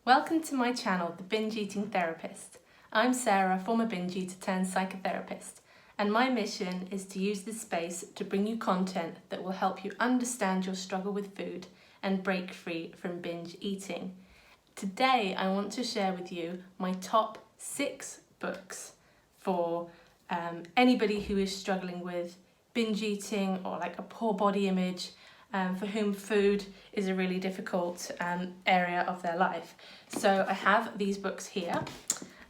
Welcome to my channel, The Binge Eating Therapist. I'm Sarah, former binge eater turned psychotherapist, and my mission is to use this space to bring you content that will help you understand your struggle with food and break free from binge eating. Today I want to share with you my top 6 books for anybody who is struggling with binge eating or like a poor body image, for whom food is a really difficult area of their life. So I have these books here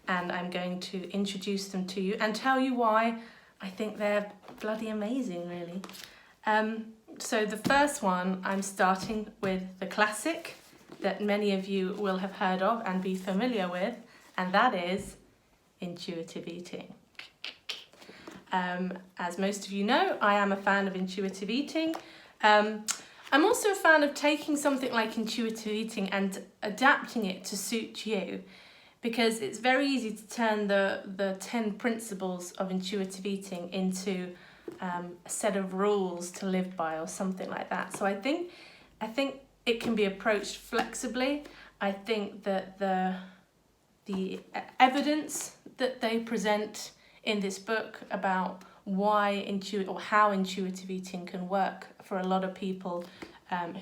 and I'm going to introduce them to you and tell you why I think they're bloody amazing, really. So the first one, I'm starting with the classic that many of you will have heard of and be familiar with, and that is intuitive eating. As most of you know, I am a fan of intuitive eating. I'm also a fan of taking something like intuitive eating and adapting it to suit you, because it's very easy to turn the 10 principles of intuitive eating into a set of rules to live by or something like that. So I think it can be approached flexibly. I think that the evidence that they present in this book about why how intuitive eating can work for a lot of people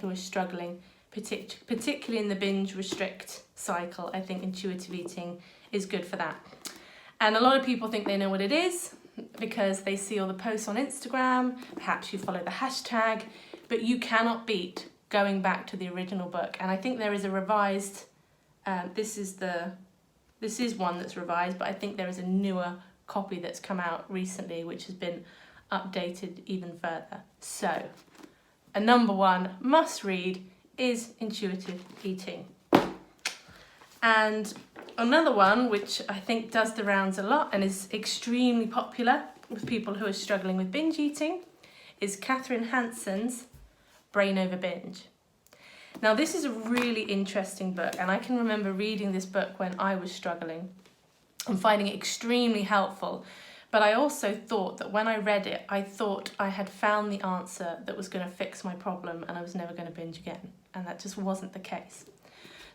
who are struggling, particularly in the binge restrict cycle. I think intuitive eating is good for that. And a lot of people think they know what it is because they see all the posts on Instagram, perhaps you follow the hashtag, but you cannot beat going back to the original book. And I think there is a revised, this is one that's revised, but I think there is a newer copy that's come out recently which has been updated even further. So a number one must read is intuitive eating. And another one which I think does the rounds a lot and is extremely popular with people who are struggling with binge eating is Katherine Hanson's Brain Over Binge. Now this is a really interesting book, and I can remember reading this book when I was struggling and finding it extremely helpful. But I also thought that when I read it, I thought I had found the answer that was going to fix my problem and I was never going to binge again. And that just wasn't the case.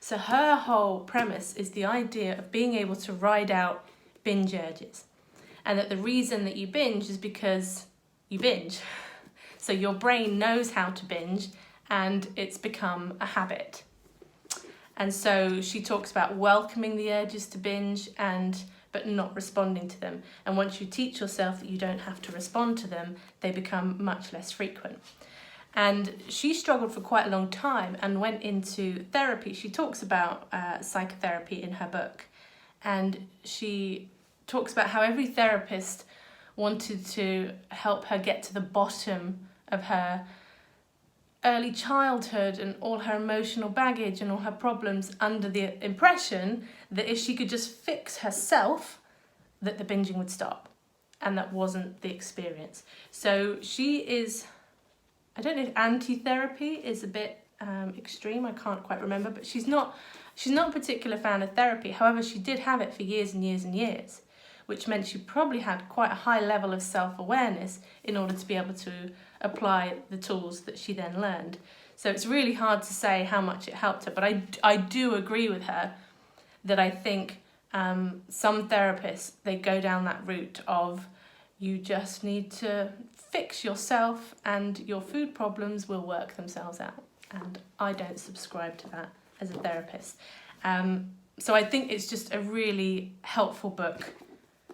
So her whole premise is the idea of being able to ride out binge urges. And that the reason that you binge is because you binge. So your brain knows how to binge and it's become a habit. And so she talks about welcoming the urges to binge but not responding to them. And once you teach yourself that you don't have to respond to them, they become much less frequent. And she struggled for quite a long time and went into therapy. She talks about psychotherapy in her book. And she talks about how every therapist wanted to help her get to the bottom of her early childhood and all her emotional baggage and all her problems, under the impression that if she could just fix herself, that the binging would stop. And that wasn't the experience. So she is, I don't know if anti-therapy is a bit extreme, I can't quite remember, but she's not a particular fan of therapy. However, she did have it for years and years and years, which meant she probably had quite a high level of self-awareness in order to be able to apply the tools that she then learned. So it's really hard to say how much it helped her, but I do agree with her that I think some therapists, they go down that route of you just need to fix yourself and your food problems will work themselves out. And I don't subscribe to that as a therapist. So I think it's just a really helpful book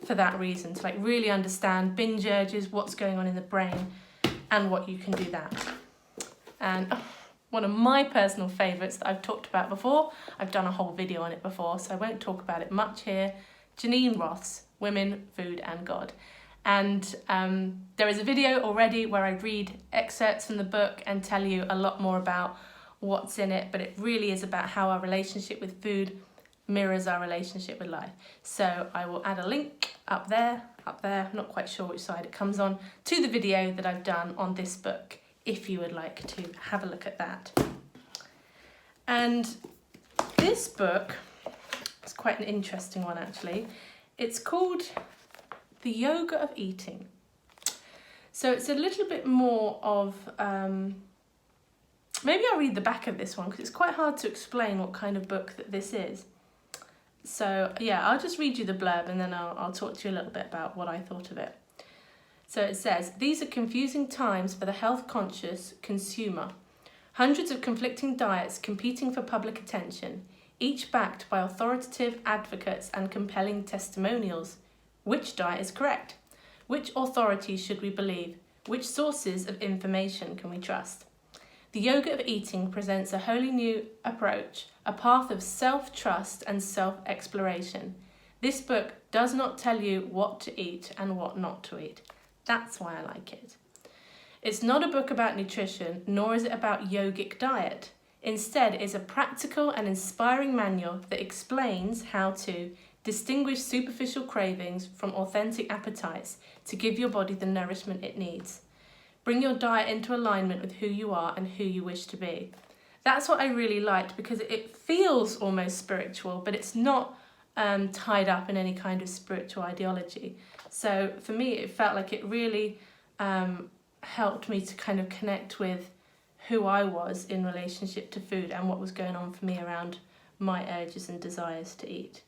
for that reason, to like really understand binge urges, what's going on in the brain, and what you can do that. And one of my personal favourites that I've talked about before, I've done a whole video on it before, so I won't talk about it much here, Janine Roth's Women, Food and God. And there is a video already where I read excerpts from the book and tell you a lot more about what's in it, but it really is about how our relationship with food mirrors our relationship with life. So I will add a link up there, I'm not quite sure which side it comes on, to the video that I've done on this book, if you would like to have a look at that. And this book is quite an interesting one actually. It's called The Yoga of Eating. So it's a little bit more of maybe I'll read the back of this one because it's quite hard to explain what kind of book that this is. So yeah, I'll just read you the blurb and then I'll talk to you a little bit about what I thought of it. So it says, these are confusing times for the health-conscious consumer. Hundreds of conflicting diets competing for public attention, each backed by authoritative advocates and compelling testimonials. Which diet is correct? Which authorities should we believe? Which sources of information can we trust? The Yoga of Eating presents a wholly new approach, a path of self-trust and self-exploration. This book does not tell you what to eat and what not to eat. That's why I like it. It's not a book about nutrition, nor is it about yogic diet. Instead, it's a practical and inspiring manual that explains how to distinguish superficial cravings from authentic appetites to give your body the nourishment it needs. Bring your diet into alignment with who you are and who you wish to be. That's what I really liked, because it feels almost spiritual, but it's not tied up in any kind of spiritual ideology. So for me, it felt like it really helped me to kind of connect with who I was in relationship to food and what was going on for me around my urges and desires to eat.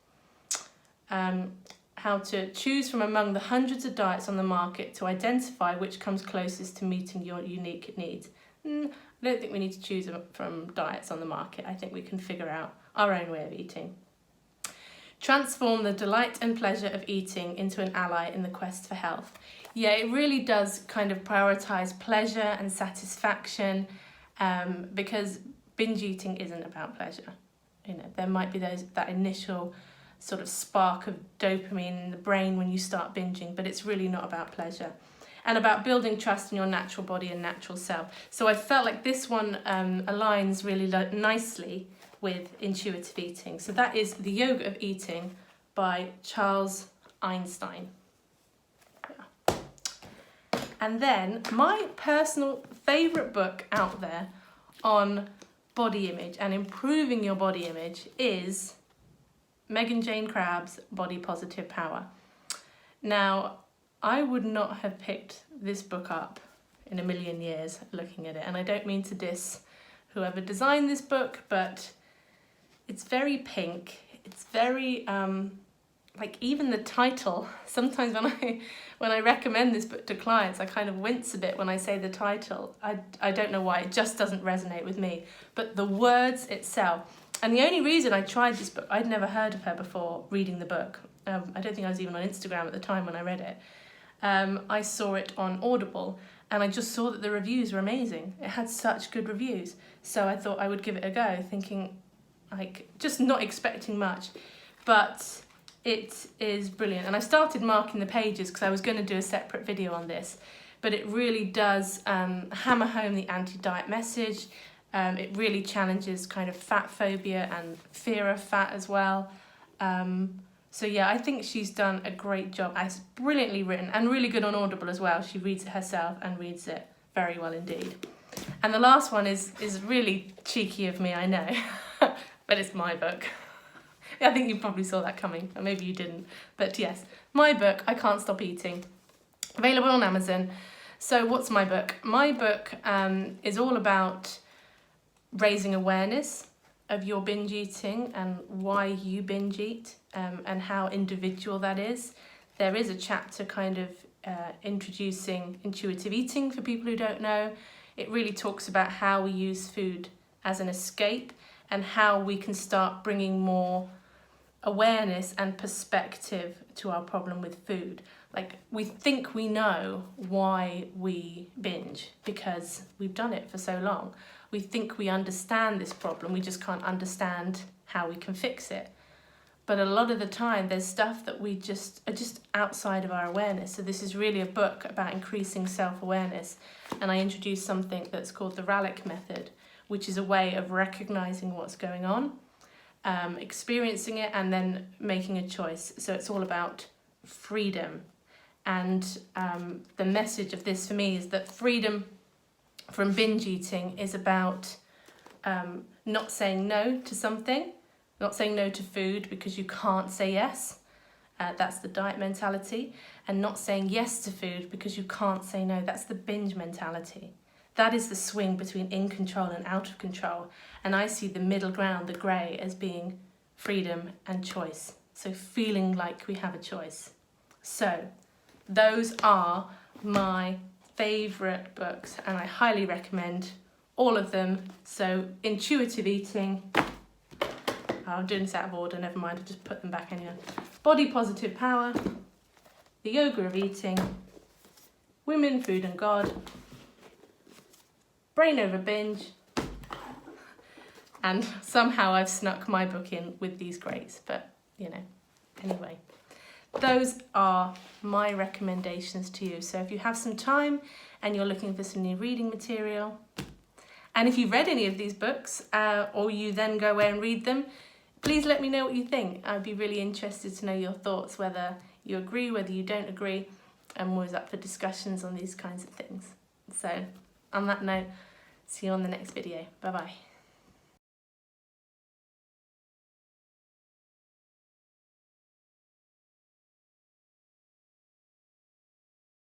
How to choose from among the hundreds of diets on the market to identify which comes closest to meeting your unique needs. I don't think we need to choose from diets on the market. I think we can figure out our own way of eating. Transform the delight and pleasure of eating into an ally in the quest for health. Yeah, it really does kind of prioritise pleasure and satisfaction, because binge eating isn't about pleasure. You know, there might be that initial sort of spark of dopamine in the brain when you start binging, but it's really not about pleasure. And about building trust in your natural body and natural self. So I felt like this one aligns really nicely with intuitive eating. So that is The Yoga of Eating by Charles Einstein. Yeah. And then my personal favourite book out there on body image and improving your body image is Megan Jane Crabb's Body Positive Power. Now, I would not have picked this book up in a million years looking at it, and I don't mean to diss whoever designed this book, but it's very pink. It's very like even the title. Sometimes when I recommend this book to clients, I kind of wince a bit when I say the title. I don't know why, it just doesn't resonate with me. But the words itself, and the only reason I tried this book, I'd never heard of her before reading the book. I don't think I was even on Instagram at the time when I read it. I saw it on Audible, and I just saw that the reviews were amazing. It had such good reviews. So I thought I would give it a go, thinking, like, just not expecting much. But it is brilliant. And I started marking the pages because I was going to do a separate video on this. But it really does hammer home the anti-diet message. It really challenges kind of fat phobia and fear of fat as well. So yeah, I think she's done a great job. It's brilliantly written and really good on Audible as well. She reads it herself and reads it very well indeed. And the last one is really cheeky of me, I know, but it's my book. I think you probably saw that coming, or maybe you didn't. But yes, my book, I Can't Stop Eating, available on Amazon. So what's my book? My book is all about raising awareness of your binge eating and why you binge eat, and how individual that is. There is a chapter kind of introducing intuitive eating for people who don't know. It really talks about how we use food as an escape and how we can start bringing more awareness and perspective to our problem with food. Like, we think we know why we binge because we've done it for so long. We think we understand this problem, we just can't understand how we can fix it. But a lot of the time there's stuff that we just are just outside of our awareness. So this is really a book about increasing self-awareness. And I introduced something that's called the Ralick method, which is a way of recognizing what's going on, experiencing it, and then making a choice. So it's all about freedom. And the message of this for me is that freedom from binge eating is about not saying no to something, not saying no to food because you can't say yes. That's the diet mentality. And not saying yes to food because you can't say no. That's the binge mentality. That is the swing between in control and out of control. And I see the middle ground, the grey, as being freedom and choice. So feeling like we have a choice. So those are my favourite books, and I highly recommend all of them. So Intuitive Eating, I'm doing this out of order, never mind, I'll just put them back anyway. Body Positive Power, The Yoga of Eating, Women, Food and God, Brain Over Binge, and somehow I've snuck my book in with these greats, but you know, anyway. Those are my recommendations to you. So if you have some time and you're looking for some new reading material, and if you've read any of these books, or you then go away and read them, please let me know what you think. I'd be really interested to know your thoughts, whether you agree, whether you don't agree. I'm always up for discussions on these kinds of things. So on that note, see you on the next video. Bye bye.